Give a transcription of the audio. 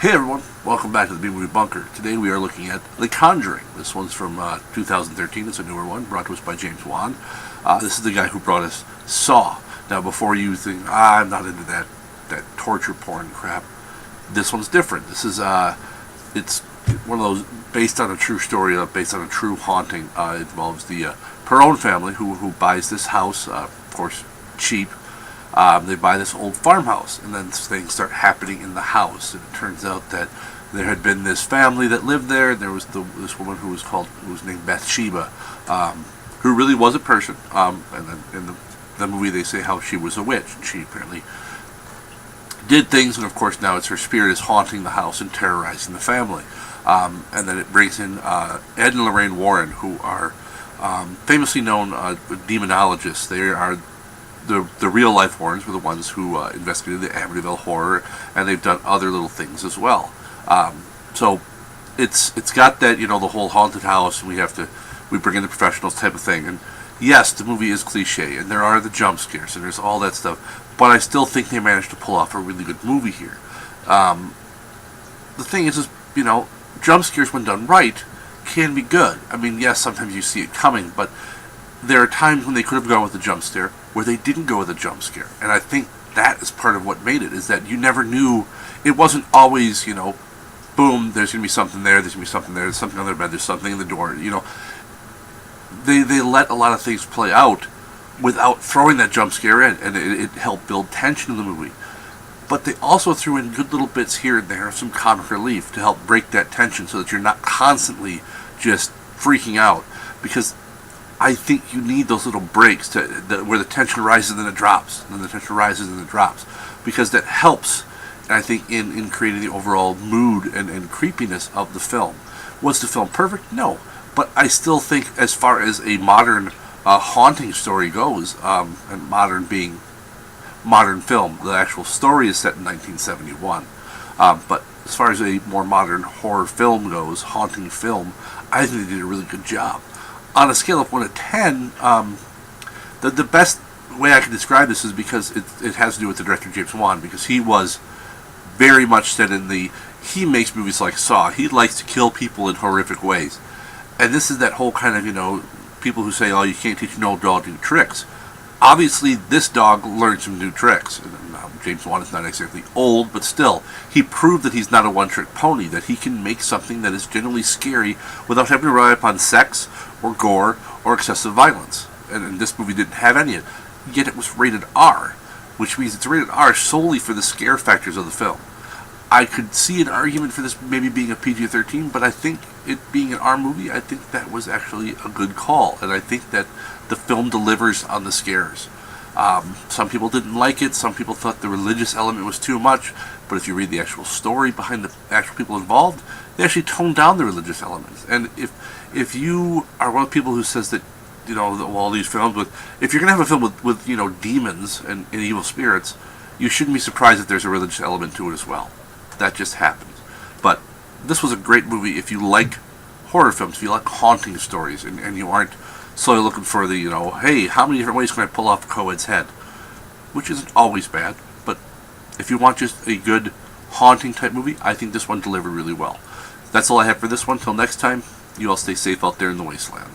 Hey everyone, welcome back to the B-Movie Bunker. Today we are looking at The Conjuring. This one's from 2013. It's a newer one, brought to us by James Wan. This is the guy who brought us Saw. Now before you think, I'm not into that torture porn crap, this one's different. This is, it's one of those based on a true story, based on a true haunting. It involves the Perron family who buys this house, of course, cheap. They buy this old farmhouse, and then things start happening in the house. And it turns out that there had been this family that lived there. There was this woman who was named Bathsheba, who really was a person. And then in the movie they say how she was a witch, and she apparently did things. And of course now it's her spirit is haunting the house and terrorizing the family. And then it brings in Ed and Lorraine Warren, who are famously known demonologists. They are the real life Warrens were the ones who investigated the Amityville horror, and they've done other little things as well. So it's got that, the whole haunted house, and we bring in the professionals type of thing. And yes, the movie is cliche, and there are the jump scares, and there's all that stuff. But I still think they managed to pull off a really good movie here. The thing is, jump scares when done right can be good. I mean, yes, sometimes you see it coming, but there are times when they could have gone with a jump scare where they didn't go with a jump scare. And I think that is part of what made it, is that you never knew. It wasn't always, boom, there's going to be something there, there's going to be something there, there's something on their bed, there's something in the door. They let a lot of things play out without throwing that jump scare in, and it helped build tension in the movie. But they also threw in good little bits here and there of some comic relief to help break that tension so that you're not constantly just freaking out. Because I think you need those little breaks where the tension rises and then it drops, and then the tension rises and then it drops, because that helps, I think, in creating the overall mood and creepiness of the film. Was the film perfect? No, but I still think, as far as a modern haunting story goes, and modern being modern film, the actual story is set in 1971. But as far as a more modern horror film goes, haunting film, I think they did a really good job. On a scale of 1 to 10, the best way I can describe this is because it has to do with the director James Wan, because he was very much set in he makes movies like Saw. He likes to kill people in horrific ways. And this is that whole kind of, people who say, oh, you can't teach an old dog new tricks. Obviously, this dog learned some new tricks. And, James Wan is not exactly old, but still, he proved that he's not a one-trick pony, that he can make something that is genuinely scary without having to rely upon sex or gore or excessive violence. And this movie didn't have any of it. Yet it was rated R, which means it's rated R solely for the scare factors of the film. I could see an argument for this maybe being a PG-13, but I think it being an R movie, I think that was actually a good call. And I think that the film delivers on the scares. Some people didn't like it. Some people thought the religious element was too much. But if you read the actual story behind the actual people involved, they actually toned down the religious elements. And if you are one of the people who says that, all these films if you're going to have a film with demons and evil spirits, you shouldn't be surprised if there's a religious element to it as well. That just happens. But this was a great movie if you like horror films, if you like haunting stories, and you aren't solely looking for the, hey, how many different ways can I pull off Coed's head? Which isn't always bad, but if you want just a good haunting type movie, I think this one delivered really well. That's all I have for this one. Till next time, you all stay safe out there in the wasteland.